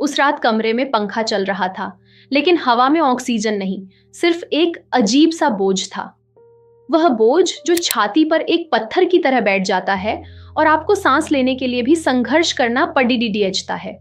उस रात कमरे में पंखा चल रहा था, लेकिन हवा में ऑक्सीजन नहीं, सिर्फ एक अजीब सा बोझ था। वह बोझ जो छाती पर एक पत्थर की तरह बैठ जाता है और आपको सांस लेने के लिए भी संघर्ष करना पड़ता है।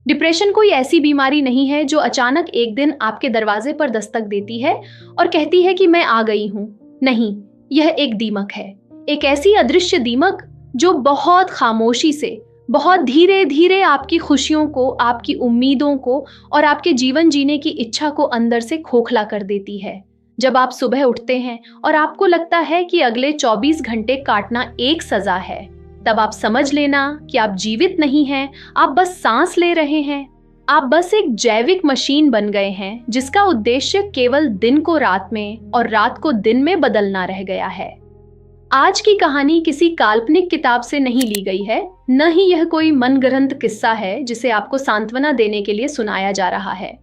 डिप्रेशन कोई ऐसी बीमारी नहीं है जो अचानक एक दिन आपके दरवाजे पर दस्तक देती है और कहती है कि मैं आ गई हूं। नहीं, यह एक दीमक है, एक ऐसी अदृश्य दीमक जो बहुत खामोशी से, बहुत धीरे धीरे आपकी खुशियों को, आपकी उम्मीदों को और आपके जीवन जीने की इच्छा को अंदर से खोखला कर देती है। जब आप सुबह उठते हैं और आपको लगता है कि अगले 24 घंटे काटना एक सजा है, तब आप समझ लेना कि आप जीवित नहीं हैं, आप बस सांस ले रहे हैं। आप बस एक जैविक मशीन बन गए हैं जिसका उद्देश्य केवल दिन को रात में और रात को दिन में बदलना रह गया है। आज की कहानी किसी काल्पनिक किताब से नहीं ली गई है, न ही यह कोई मनगढ़ंत किस्सा है जिसे आपको सांत्वना देने के लिए सुनाया जा रहा है।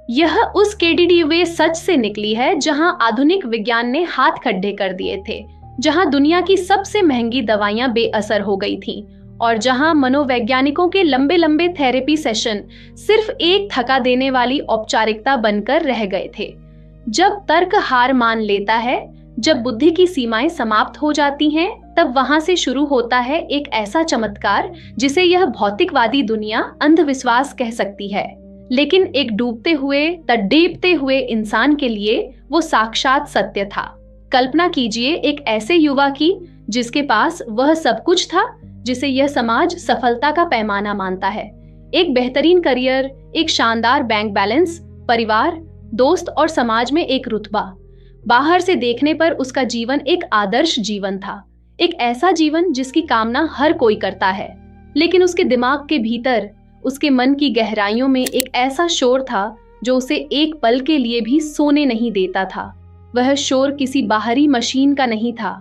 यह उस KDDA सच से निकली है जहां आधुनिक विज्ञान ने हाथ खड्डे कर दिए थे, जहां दुनिया की सबसे महंगी दवाइयां बेअसर हो गई थीं और जहां मनोवैज्ञानिकों के लंबे लंबे थेरेपी सेशन सिर्फ एक थका देने वाली औपचारिकता बनकर रह गए थे। जब तर्क हार मान लेता है, जब बुद्धि की सीमाएं समाप्त हो जाती हैं, तब वहां से शुरू होता है एक ऐसा चमत्कार जिसे यह भौतिकवादी दुनिया अंधविश्वास कह सकती है, लेकिन एक डूबते हुए, तड़पते हुए इंसान के लिए वो साक्षात सत्य था। कल्पना कीजिए एक ऐसे युवा की जिसके पास वह सब कुछ था जिसे यह समाज सफलता का पैमाना मानता है। एक बेहतरीन करियर, एक शानदार बैंक बैलेंस, परिवार, दोस्त और समाज में एक रुतबा। बाहर से देखने पर उसका जीवन एक आदर्श जीवन था, एक ऐसा जीवन जिसकी कामना हर कोई करता है, लेकिन उसके दिमाग के भीतर, उसके मन की गहराइयों में एक ऐसा शोर था जो उसे एक पल के लिए भी सोने नहीं देता था। वह शोर किसी बाहरी मशीन का नहीं था,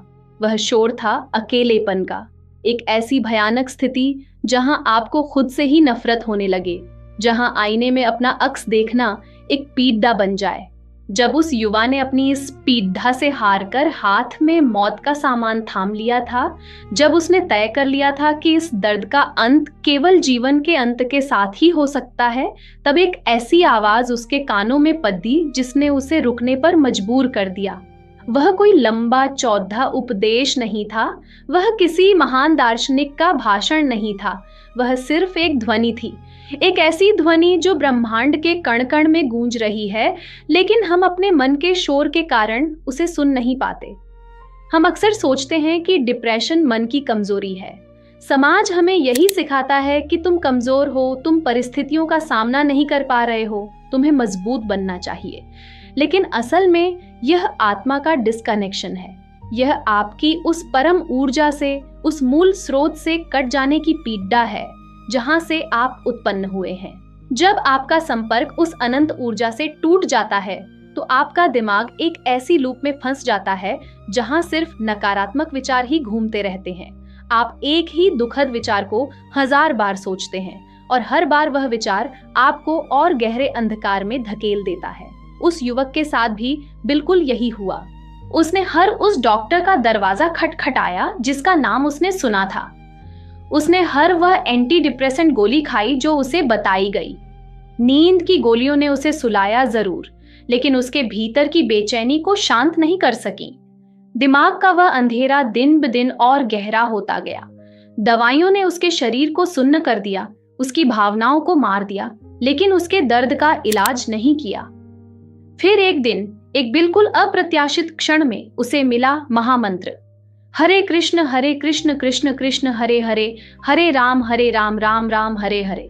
वह शोर था अकेलेपन का। एक ऐसी भयानक स्थिति जहां आपको खुद से ही नफरत होने लगे, जहां आईने में अपना अक्स देखना एक पीड़ा बन जाए। जब उस युवा ने अपनी इस पीड़ा से हारकर हाथ में मौत का सामान थाम लिया था, जब उसने तय कर लिया था कि इस दर्द का अंत केवल जीवन के अंत के साथ ही हो सकता है, तब एक ऐसी आवाज उसके कानों में पड़ी जिसने उसे रुकने पर मजबूर कर दिया। वह कोई लंबा चौड़ा उपदेश नहीं था, वह किसी महान दार्शनिक का भाषण नहीं था, वह सिर्फ एक ध्वनि थी, एक ऐसी ध्वनि जो ब्रह्मांड के कण कण में गूंज रही है, लेकिन हम अपने मन के शोर के कारण उसे सुन नहीं पाते। हम अक्सर सोचते हैं कि डिप्रेशन मन की कमजोरी है। समाज हमें यही सिखाता है कि तुम कमजोर हो, तुम परिस्थितियों का सामना नहीं कर पा रहे हो, तुम्हें मजबूत बनना चाहिए। लेकिन असल में यह आत्मा का डिस्कनेक्शन है। यह आपकी उस परम ऊर्जा से, उस मूल स्रोत से कट जाने की पीड़ा है जहां से आप उत्पन्न हुए हैं। जब आपका संपर्क उस अनंत ऊर्जा से टूट जाता है तो आपका दिमाग एक ऐसी लूप में फंस जाता है जहां सिर्फ नकारात्मक विचार ही घूमते रहते हैं। आप एक ही दुखद विचार को 1000 बार सोचते हैं और हर बार वह विचार आपको और गहरे अंधकार में धकेल देता है। उस युवक के साथ भी बिल्कुल यही हुआ। उसने हर उस डॉक्टर का दरवाजा खटखटाया जिसका नाम उसने सुना था। उसने हर वह एंटी डिप्रेसेंट गोली खाई जो उसे बताई गई। नींद की गोलियों ने उसे सुलाया जरूर, लेकिन उसके भीतर की बेचैनी को शांत नहीं कर सकी। दिमाग का वह अंधेरा दिन ब दिन और गहरा होता गया। दवाइयों ने उसके शरीर को सुन्न कर दिया, उसकी भावनाओं को मार दिया, लेकिन उसके दर्द का इलाज नहीं किया। फिर एक दिन, एक बिल्कुल अप्रत्याशित क्षण में उसे मिला महामंत्र, हरे कृष्ण कृष्ण कृष्ण हरे हरे, हरे राम राम राम हरे हरे।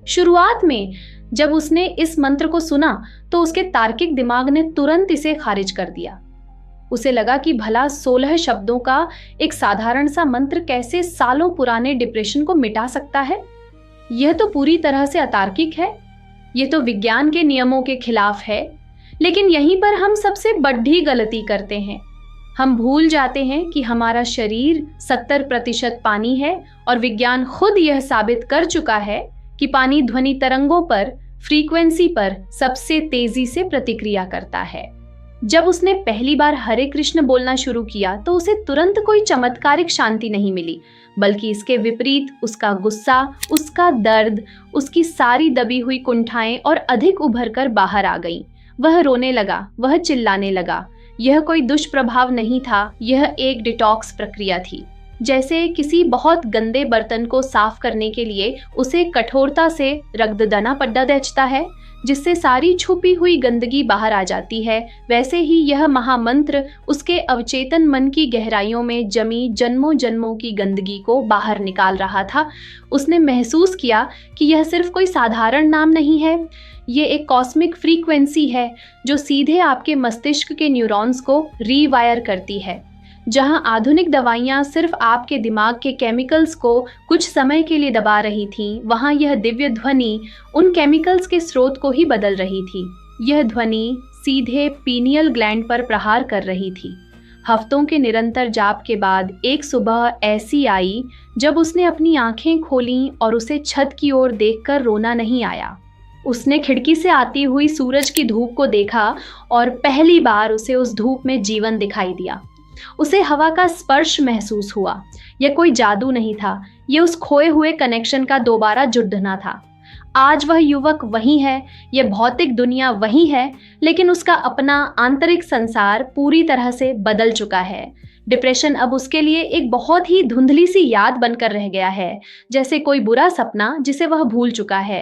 शुरुआत में जब उसने इस मंत्र को सुना तो उसके तार्किक दिमाग ने तुरंत इसे खारिज कर दिया। उसे लगा कि भला 16 शब्दों का एक साधारण सा मंत्र कैसे सालों पुराने डिप्रेशन को मिटा सकता है। यह तो पूरी तरह से अतार्किक है, यह तो विज्ञान के नियमों के खिलाफ है। लेकिन यहीं पर हम सबसे बड़ी गलती करते हैं। हम भूल जाते हैं कि हमारा शरीर 70% पानी है और विज्ञान खुद यह साबित कर चुका है कि पानी ध्वनि तरंगों पर, फ्रीक्वेंसी पर सबसे तेजी से प्रतिक्रिया करता है। जब उसने पहली बार हरे कृष्ण बोलना शुरू किया तो उसे तुरंत कोई चमत्कारिक शांति नहीं मिली, बल्कि इसके विपरीत उसका गुस्सा, उसका दर्द, उसकी सारी दबी हुई कुंठाएं और अधिक उभर कर बाहर आ गईं। वह रोने लगा, वह चिल्लाने लगा। यह कोई दुष्प्रभाव नहीं था, यह एक डिटॉक्स प्रक्रिया थी। जैसे किसी बहुत गंदे बर्तन को साफ करने के लिए उसे कठोरता से रगदना पड्डा देचता है, जिससे सारी छुपी हुई गंदगी बाहर आ जाती है, वैसे ही यह महामंत्र उसके अवचेतन मन की गहराइयों में जमी जन्मों जन्मों की गंदगी को बाहर निकाल रहा था। उसने महसूस किया कि यह सिर्फ कोई साधारण नाम नहीं है, ये एक कॉस्मिक फ्रीक्वेंसी है जो सीधे आपके मस्तिष्क के न्यूरॉन्स को रीवायर करती है। जहां आधुनिक दवाइयां सिर्फ आपके दिमाग के केमिकल्स को कुछ समय के लिए दबा रही थीं, वहां यह दिव्य ध्वनि उन केमिकल्स के स्रोत को ही बदल रही थी। यह ध्वनि सीधे पीनियल ग्लैंड पर प्रहार कर रही थी। हफ्तों के निरंतर जाप के बाद एक सुबह ऐसी आई जब उसने अपनी आंखें खोलीं और उसे छत की ओर देखकर रोना नहीं आया। उसने खिड़की से आती हुई सूरज की धूप को देखा और पहली बार उसे उस धूप में जीवन दिखाई दिया। उसे हवा का स्पर्श महसूस हुआ। यह कोई जादू नहीं था, यह उस खोए हुए कनेक्शन का दोबारा जुड़ना था। आज वह युवक वही है, यह भौतिक दुनिया वही है, लेकिन उसका अपना आंतरिक संसार पूरी तरह से बदल चुका है। डिप्रेशन अब उसके लिए एक बहुत ही धुंधली सी याद बनकर रह गया है, जैसे कोई बुरा सपना जिसे वह भूल चुका है।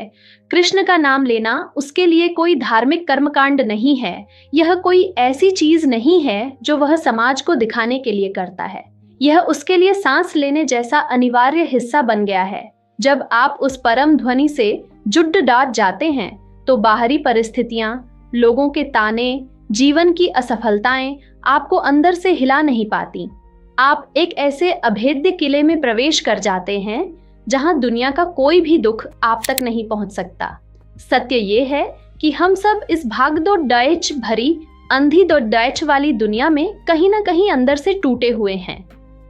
कृष्ण का नाम लेना उसके लिए कोई धार्मिक कर्मकांड नहीं है, यह कोई ऐसी चीज नहीं है जो वह समाज को दिखाने के लिए करता है। यह उसके लिए सांस लेने जैसा अनिवार्य हिस्सा बन गया है। जब आप उस परम ध्वनि से जुड़ डाट जाते हैं तो बाहरी परिस्थितियां, लोगों के ताने, जीवन की असफलताएं आपको अंदर से हिला नहीं पाती। आप एक ऐसे अभेद्य किले में प्रवेश कर जाते हैं जहां दुनिया का कोई भी दुख आप तक नहीं पहुंच सकता। सत्य ये है कि हम सब इस भागदौड़ डैच भरी अंधी दौड़ डैच वाली दुनिया में कहीं ना कहीं अंदर से टूटे हुए हैं।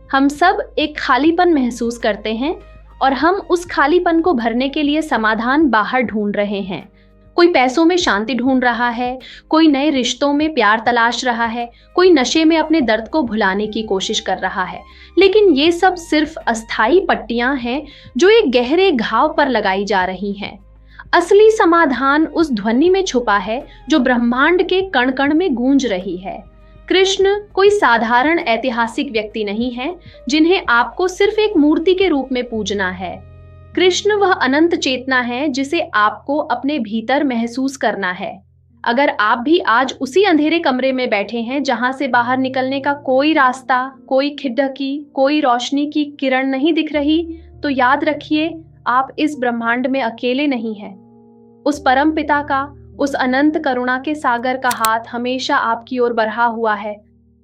हम सब एक खालीपन महसूस करते हैं और हम उस खालीपन को भरने के लिए समाधान बाहर ढूंढ रहे हैं। कोई पैसों में शांति ढूंढ रहा है, कोई नए रिश्तों में प्यार तलाश रहा है, कोई नशे में अपने दर्द को भुलाने की कोशिश कर रहा है। लेकिन ये सब सिर्फ अस्थाई पट्टियां हैं जो एक गहरे घाव पर लगाई जा रही हैं। असली समाधान उस ध्वनि में छुपा है जो ब्रह्मांड के कण कण में गूंज रही है। कृष्ण कोई साधारण ऐतिहासिक व्यक्ति नहीं है जिन्हें आपको सिर्फ एक मूर्ति के रूप में पूजना है। कृष्ण वह अनंत चेतना है जिसे आपको अपने भीतर महसूस करना है। अगर आप भी आज उसी अंधेरे कमरे में बैठे हैं जहां से बाहर निकलने का कोई रास्ता, कोई खिड़की, कोई रोशनी की किरण नहीं दिख रही, तो याद रखिए आप इस ब्रह्मांड में अकेले नहीं हैं। उस परम पिता का, उस अनंत करुणा के सागर का हाथ हमेशा आपकी ओर बढ़ा हुआ है।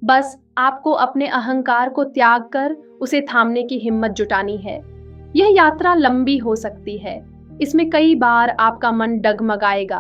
बस आपको अपने अहंकार को त्याग कर उसे थामने की हिम्मत जुटानी है। यह यात्रा लंबी हो सकती है। इसमें कई बार आपका मन डगमगाएगा,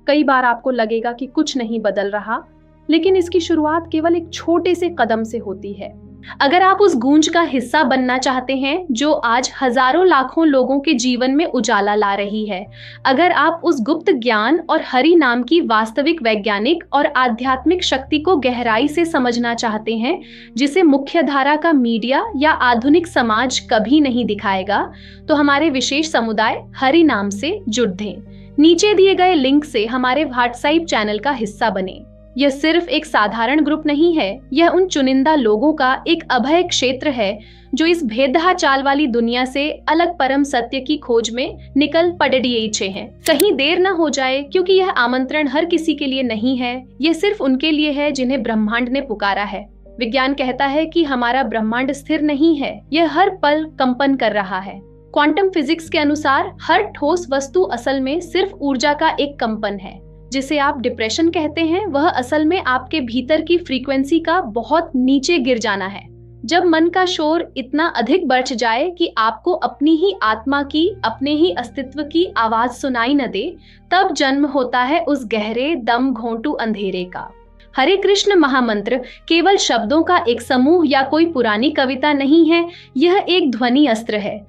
कई बार आपको लगेगा कि कुछ नहीं बदल रहा, लेकिन इसकी शुरुआत केवल एक छोटे से कदम से होती है। अगर आप उस गूंज का हिस्सा बनना चाहते हैं जो आज हजारों लाखों लोगों के जीवन में उजाला ला रही है, अगर आप उस गुप्त ज्ञान और हरि नाम की वास्तविक वैज्ञानिक और आध्यात्मिक शक्ति को गहराई से समझना चाहते हैं जिसे मुख्यधारा का मीडिया या आधुनिक समाज कभी नहीं दिखाएगा, तो हमारे विशेष समुदाय हरि नाम से जुड़ दें। नीचे दिए गए लिंक से हमारे व्हाट्सएप चैनल का हिस्सा बने। यह सिर्फ एक साधारण ग्रुप नहीं है, यह उन चुनिंदा लोगों का एक अभय क्षेत्र है जो इस भेदहा चाल वाली दुनिया से अलग परम सत्य की खोज में निकल पड़े हैं। कहीं देर न हो जाए, क्योंकि यह आमंत्रण हर किसी के लिए नहीं है, यह सिर्फ उनके लिए है जिन्हें ब्रह्मांड ने पुकारा है। विज्ञान कहता है कि हमारा ब्रह्मांड स्थिर नहीं है, यह हर पल कंपन कर रहा है। क्वांटम फिजिक्स के अनुसार हर ठोस वस्तु असल में सिर्फ ऊर्जा का एक कंपन है। जिसे आप डिप्रेशन कहते हैं, वह असल में आपके भीतर की फ्रीक्वेंसी का बहुत नीचे गिर जाना है। जब मन का शोर इतना अधिक बढ़ जाए कि आपको अपनी ही आत्मा की, अपने ही अस्तित्व की आवाज सुनाई न दे, तब जन्म होता है उस गहरे दम घोंटू अंधेरे का। हरे कृष्ण महामंत्र केवल शब्दों का एक समूह या कोई पुरानी कविता नहीं है, यह एक ध्वनि अस्त्र है।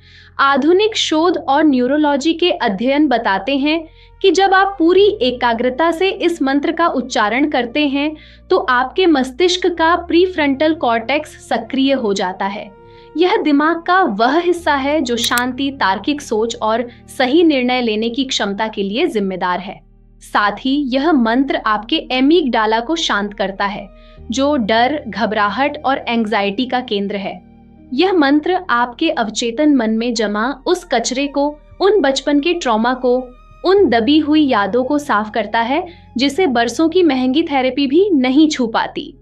आधुनिक शोध और न्यूरोलॉजी के अध्ययन बताते हैं कि जब आप पूरी एकाग्रता से इस मंत्र का उच्चारण करते हैं तो आपके मस्तिष्क का प्रीफ्रंटल कॉर्टेक्स सक्रिय हो जाता है। यह दिमाग का वह हिस्सा है जो शांति, तार्किक सोच और सही निर्णय लेने की क्षमता के लिए जिम्मेदार है। साथ ही यह मंत्र आपके एमिगडाला को शांत करता है, जो डर, घबराहट और एंग्जाइटी का केंद्र है। यह मंत्र आपके अवचेतन मन में जमा उस कचरे को, उन बचपन के ट्रॉमा को, उन दबी हुई यादों को साफ करता है जिसे बरसों की महंगी थेरेपी भी नहीं छू पाती।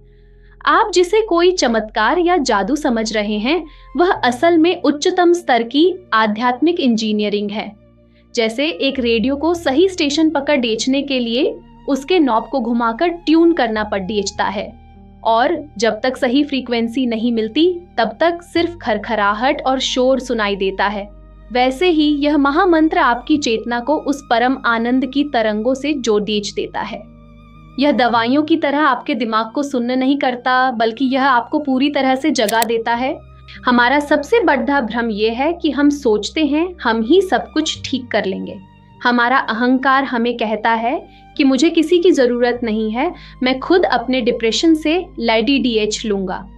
आप जिसे कोई चमत्कार या जादू समझ रहे हैं, वह असल में उच्चतम स्तर की आध्यात्मिक इंजीनियरिंग है। जैसे एक रेडियो को सही स्टेशन पकड़ बेचने के लिए उसके नॉब को घुमाकर ट्यून करना पड़ बेचता है, और जब तक सही फ्रीक्वेंसी नहीं मिलती तब तक सिर्फ खरखराहट और शोर सुनाई देता है। वैसे ही यह महामंत्र आपकी चेतना को उस परम आनंद की तरंगों से जोड़ देता है। यह दवाइयों की तरह आपके दिमाग को सुन्न नहीं करता, बल्कि यह आपको पूरी तरह से जगा देता है। हमारा सबसे बड़ा भ्रम यह है कि हम सोचते हैं हम ही सब कुछ ठीक कर लेंगे। हमारा अहंकार हमें कहता है कि मुझे किसी की जरूरत नहीं है, मैं खुद अपने डिप्रेशन से LDH लूंगा।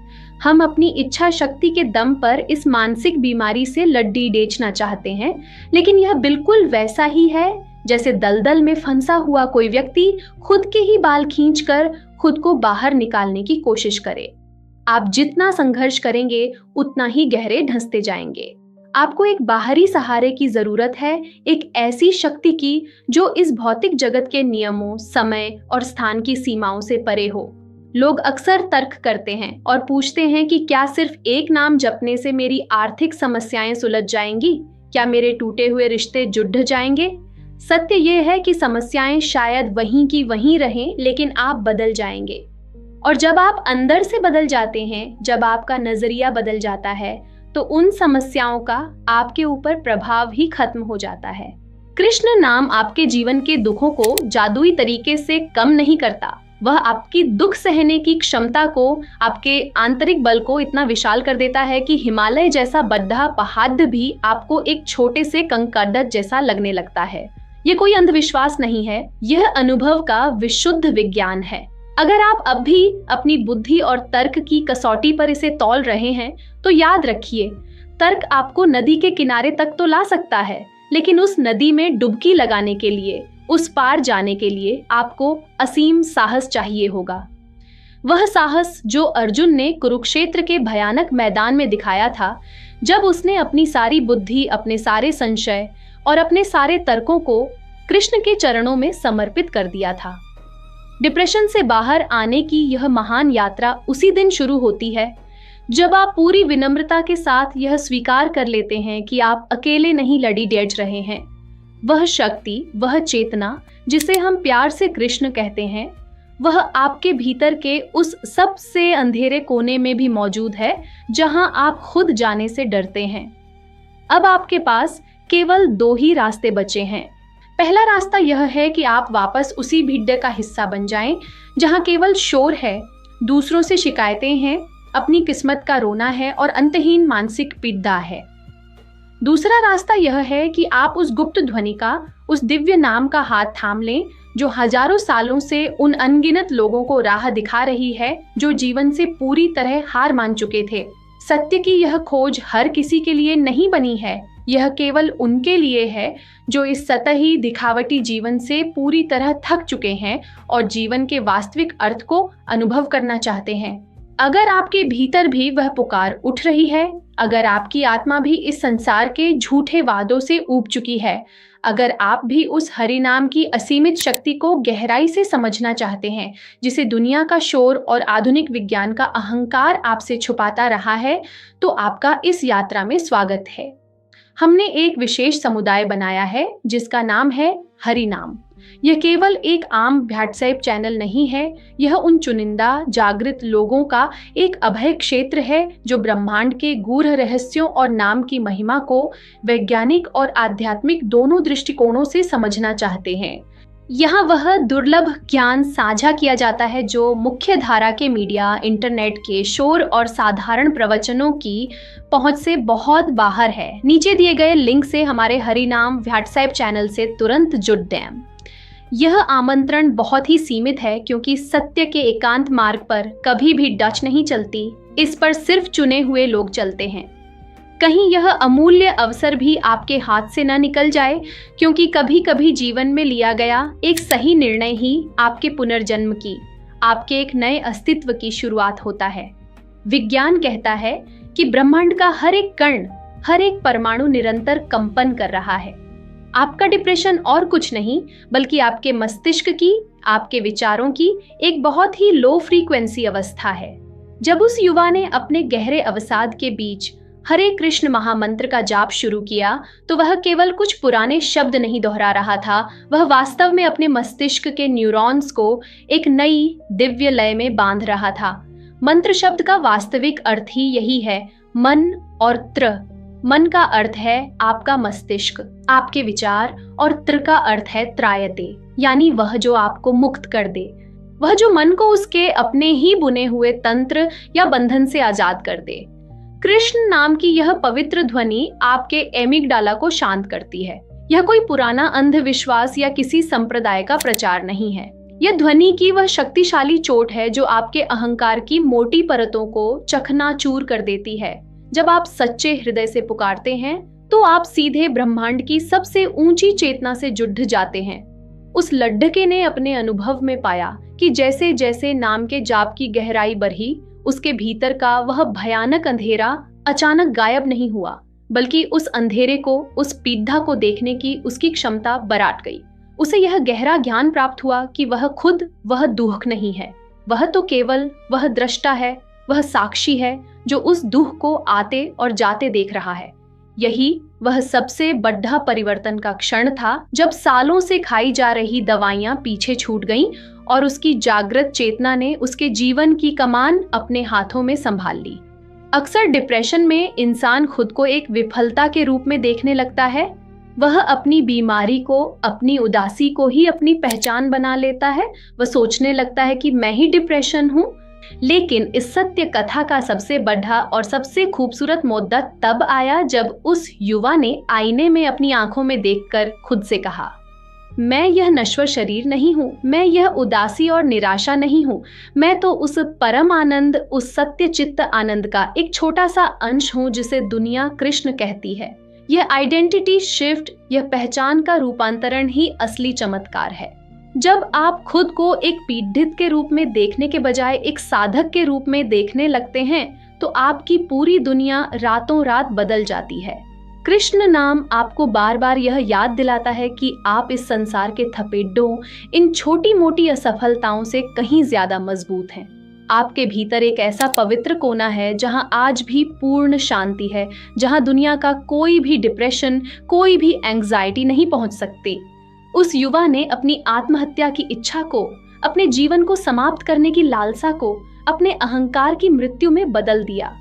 हम अपनी इच्छा शक्ति के दम पर इस मानसिक बीमारी से लड्डीडेचना चाहते हैं, लेकिन यह बिल्कुल वैसा ही है जैसे दलदल में फंसा हुआ कोई व्यक्ति खुद के ही बाल खींचकर खुद को बाहर निकालने की कोशिश करे। आप जितना संघर्ष करेंगे उतना ही गहरे धंसते जाएंगे। आपको एक बाहरी सहारे की जरूरत है, एक ऐसी शक्ति की जो इस भौतिक जगत के नियमों, समय और स्थान की सीमाओं से परे हो। लोग अक्सर तर्क करते हैं और पूछते हैं कि क्या सिर्फ एक नाम जपने से मेरी आर्थिक समस्याएं सुलझ जाएंगी? क्या मेरे टूटे हुए रिश्ते जुड़ जाएंगे? सत्य यह है कि समस्याएं शायद वहीं की वहीं रहें, लेकिन आप बदल जाएंगे। और जब आप अंदर से बदल जाते हैं, जब आपका नजरिया बदल जाता है, तो उन समस्याओं का आपके ऊपर प्रभाव ही खत्म हो जाता है। कृष्ण नाम आपके जीवन के दुखों को जादुई तरीके से कम नहीं करता, वह आपकी दुख सहने की क्षमता को, आपके आंतरिक बल को इतना विशाल कर देता है कि हिमालय जैसा बद्धा पहाड़ भी आपको एक छोटे से कंकड़ जैसा लगने लगता है। ये कोई अंधविश्वास नहीं है, यह अनुभव का विशुद्ध विज्ञान है। अगर आप अब भी अपनी बुद्धि और तर्क की कसौटी पर इसे तौल रहे हैं, तो याद रखिए, तर्क आपको नदी के किनारे तक तो ला सकता है, लेकिन उस नदी में डुबकी लगाने के लिए, उस पार जाने के लिए आपको असीम साहस चाहिए होगा। वह साहस जो अर्जुन ने कुरुक्षेत्र के भयानक मैदान में दिखाया था, जब उसने अपनी सारी बुद्धि, अपने सारे संशय और अपने सारे तर्कों को कृष्ण के चरणों में समर्पित कर दिया था। डिप्रेशन से बाहर आने की यह महान यात्रा उसी दिन शुरू होती है जब आप पूरी विनम्रता के साथ यह स्वीकार कर लेते हैं कि आप अकेले नहीं लड़ी-डेच रहे हैं। वह शक्ति, वह चेतना जिसे हम प्यार से कृष्ण कहते हैं, वह आपके भीतर के उस सबसे अंधेरे कोने में भी मौजूद है जहां आप खुद जाने से डरते हैं। अब आपके पास केवल 2 ही रास्ते बचे हैं। पहला रास्ता यह है कि आप वापस उसी भीड़ का हिस्सा बन जाएं जहां केवल शोर है, दूसरों से शिकायतें हैं, अपनी किस्मत का रोना है और अंतहीन मानसिक पीड़ा है। दूसरा रास्ता यह है कि आप उस गुप्त ध्वनि का, उस दिव्य नाम का हाथ थाम लें जो हजारों सालों से उन अनगिनत लोगों को राह दिखा रही है जो जीवन से पूरी तरह हार मान चुके थे। सत्य की यह खोज हर किसी के लिए नहीं बनी है, यह केवल उनके लिए है जो इस सतही दिखावटी जीवन से पूरी तरह थक चुके हैं और जीवन के वास्तविक अर्थ को अनुभव करना चाहते हैं। अगर आपके भीतर भी वह पुकार उठ रही है, अगर आपकी आत्मा भी इस संसार के झूठे वादों से ऊब चुकी है, अगर आप भी उस हरि नाम की असीमित शक्ति को गहराई से समझना चाहते हैं जिसे दुनिया का शोर और आधुनिक विज्ञान का अहंकार आपसे छुपाता रहा है, तो आपका इस यात्रा में स्वागत है। हमने एक विशेष समुदाय बनाया है जिसका नाम है हरि नाम। यह केवल एक आम व्हाट्सएप चैनल नहीं है, यह उन चुनिंदा जागृत लोगों का एक अभय क्षेत्र है जो ब्रह्मांड के गूढ़ रहस्यों और नाम की महिमा को वैज्ञानिक और आध्यात्मिक दोनों दृष्टिकोणों से समझना चाहते हैं। यहाँ वह दुर्लभ ज्ञान साझा किया जाता है जो मुख्य धारा के मीडिया, इंटरनेट के शोर और साधारण प्रवचनों की पहुंच से बहुत बाहर है। नीचे दिए गए लिंक से हमारे हरिनाम व्हाट्सएप चैनल से तुरंत जुड़ दें। यह आमंत्रण बहुत ही सीमित है क्योंकि सत्य के एकांत मार्ग पर कभी भी डच नहीं चलती, इस पर सिर्फ चुने हुए लोग चलते हैं। कहीं यह अमूल्य अवसर भी आपके हाथ से न निकल जाए, क्योंकि कभी कभी जीवन में लिया गया एक सही निर्णय ही आपके पुनर्जन्म की, आपके एक नए अस्तित्व की शुरुआत होता है। विज्ञान कहता है कि ब्रह्मांड का हर एक कण, हर एक परमाणु निरंतर कंपन कर रहा है। आपका डिप्रेशन और कुछ नहीं बल्कि आपके मस्तिष्क की, आपके विचारों की एक बहुत ही लो फ्रीक्वेंसी अवस्था है। जब उस युवा ने अपने गहरे अवसाद के बीच हरे कृष्ण महामंत्र का जाप शुरू किया तो वह केवल कुछ पुराने शब्द नहीं दोहरा रहा था, वह वास्तव में अपने मस्तिष्क के न्यूरॉन्स को एक नई दिव्य लय में बांध रहा था। मंत्र शब्द का वास्तविक अर्थ ही यही है, मन और त्र। मन का अर्थ है आपका मस्तिष्क, आपके विचार, और त्र का अर्थ है त्रायते, यानी वह जो आपको मुक्त कर दे, वह जो मन को उसके अपने ही बुने हुए तंत्र या बंधन से आजाद कर दे। कृष्ण नाम की यह पवित्र ध्वनि आपके एमिगडाला को शांत करती है। यह कोई पुराना अंधविश्वास या किसी संप्रदाय का प्रचार नहीं है। यह ध्वनि की वह शक्तिशाली चोट है जो आपके अहंकार की मोटी परतों को चकनाचूर कर देती है। जब आप सच्चे हृदय से पुकारते हैं तो आप सीधे ब्रह्मांड की सबसे ऊंची चेतना से जुड़ जाते हैं। उस लड्ढके ने अपने अनुभव में पाया कि जैसे जैसे नाम के जाप की गहराई बढ़ी, उसके भीतर का वह भयानक अंधेरा अचानक गायब नहीं हुआ, बल्कि उस अंधेरे को, उस पीढ़ा को देखने की उसकी क्षमता बराट गई। उसे यह गहरा ज्ञान प्राप्त हुआ कि वह खुद वह दुख नहीं है, वह तो केवल वह दृष्टा है, वह साक्षी है जो उस दुख को आते और जाते देख रहा है। यही वह सबसे बड़ा परिवर्तन का क्षण था जब सालों से खाई जा रही दवाइयां पीछे छूट गईं और उसकी जागृत चेतना ने उसके जीवन की कमान अपने हाथों में संभाल ली। अक्सर डिप्रेशन में इंसान खुद को एक विफलता के रूप में देखने लगता है। वह अपनी बीमारी को, अपनी उदासी को ही अपनी पहचान बना लेता है। वह सोचने लगता है कि मैं ही डिप्रेशन हूँ। लेकिन इस सत्य कथा का सबसे बड़ा और सबसे खूबसूरत मुद्दा तब आया जब उस युवा ने आईने में अपनी आंखों में देखकर खुद से कहा, मैं यह नश्वर शरीर नहीं हूँ, मैं यह उदासी और निराशा नहीं हूँ, मैं तो उस परम आनंद, उस सत्य चित्त आनंद का एक छोटा सा अंश हूँ जिसे दुनिया कृष्ण कहती है। यह आइडेंटिटी शिफ्ट, यह पहचान का रूपांतरण ही असली चमत्कार है। जब आप खुद को एक पीड़ित के रूप में देखने के बजाय एक साधक के रूप में देखने लगते हैं तो आपकी पूरी दुनिया रातों रात बदल जाती है। कृष्ण नाम आपको बार बार यह याद दिलाता है कि आप इस संसार के थपेड़ों, इन छोटी मोटी असफलताओं से कहीं ज्यादा मजबूत हैं। आपके भीतर एक ऐसा पवित्र कोना है जहां आज भी पूर्ण शांति है, जहां दुनिया का कोई भी डिप्रेशन, कोई भी एंग्जाइटी नहीं पहुंच सकती। उस युवा ने अपनी आत्महत्या की इच्छा को, अपने जीवन को समाप्त करने की लालसा को अपने अहंकार की मृत्यु में बदल दिया।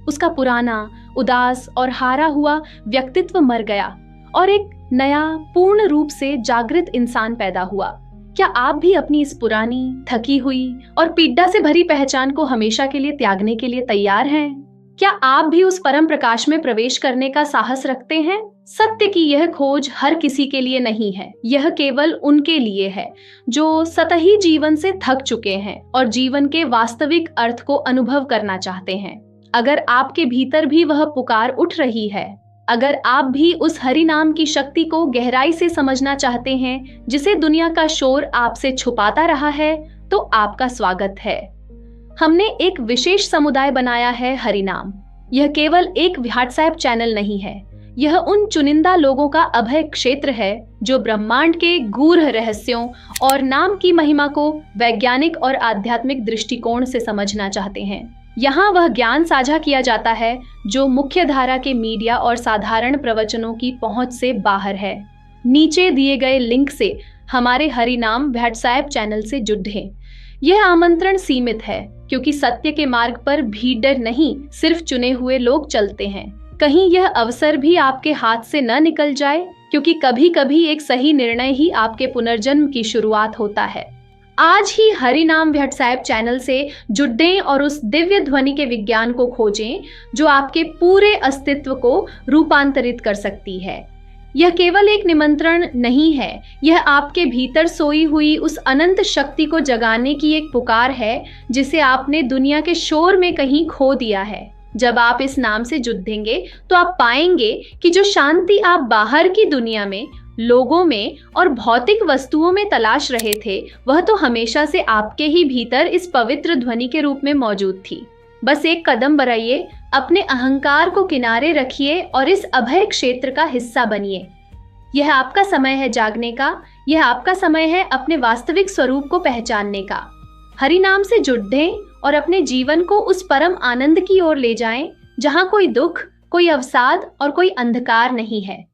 उसका पुराना, उदास और हारा हुआ व्यक्तित्व मर गया और एक नया, पूर्ण रूप से जागृत इंसान पैदा हुआ। क्या आप भी अपनी इस पुरानी, थकी हुई और पीड़ा से भरी पहचान को हमेशा के लिए त्यागने के लिए तैयार हैं? क्या आप भी उस परम प्रकाश में प्रवेश करने का साहस रखते हैं? सत्य की यह खोज हर किसी के लिए नहीं है, यह केवल उनके लिए है जो सतही जीवन से थक चुके हैं और जीवन के वास्तविक अर्थ को अनुभव करना चाहते हैं। अगर आपके भीतर भी वह पुकार उठ रही है, अगर आप भी उस हरि नाम की शक्ति को गहराई से समझना चाहते हैं जिसे दुनिया का शोर आपसे छुपाता रहा है, तो आपका स्वागत है। हमने एक विशेष समुदाय बनाया है हरिनाम। यह केवल एक व्हाट्सएप चैनल नहीं है, यह उन चुनिंदा लोगों का अभय क्षेत्र है जो ब्रह्मांड के गूढ़ रहस्यों और नाम की महिमा को वैज्ञानिक और आध्यात्मिक दृष्टिकोण से समझना चाहते हैं। यहाँ वह ज्ञान साझा किया जाता है जो मुख्य धारा के मीडिया और साधारण प्रवचनों की पहुंच से बाहर है। नीचे दिए गए लिंक से हमारे हरिनाम व्हाट्सएप चैनल से जुड़ें। यह आमंत्रण सीमित है क्योंकि सत्य के मार्ग पर भीड़ नहीं, सिर्फ चुने हुए लोग चलते हैं। कहीं यह अवसर भी आपके हाथ से न निकल जाए, क्योंकि कभी कभी एक सही निर्णय ही आपके पुनर्जन्म की शुरुआत होता है। आज ही हरि नाम व्हाट्सएप चैनल से जुड़ें और उस दिव्य ध्वनि के विज्ञान को खोजें जो आपके पूरे अस्तित्व को रूपांतरित कर सकती है। यह केवल एक निमंत्रण नहीं है, यह आपके भीतर सोई हुई उस अनंत शक्ति को जगाने की एक पुकार है जिसे आपने दुनिया के शोर में कहीं खो दिया है। जब आप इस नाम से जुड़ेंगे तो आप पाएंगे कि जो शांति आप बाहर की दुनिया में, लोगों में और भौतिक वस्तुओं में तलाश रहे थे, वह तो हमेशा से आपके ही भीतर इस पवित्र ध्वनि के रूप में मौजूद थी। बस एक कदम बढ़ाइए, अपने अहंकार को किनारे रखिए और इस अभय क्षेत्र का हिस्सा बनिए। यह आपका समय है जागने का, यह आपका समय है अपने वास्तविक स्वरूप को पहचानने का। हरि नाम से जुड़ें और अपने जीवन को उस परम आनंद की ओर ले जाएं, जहां कोई दुख, कोई अवसाद और कोई अंधकार नहीं है।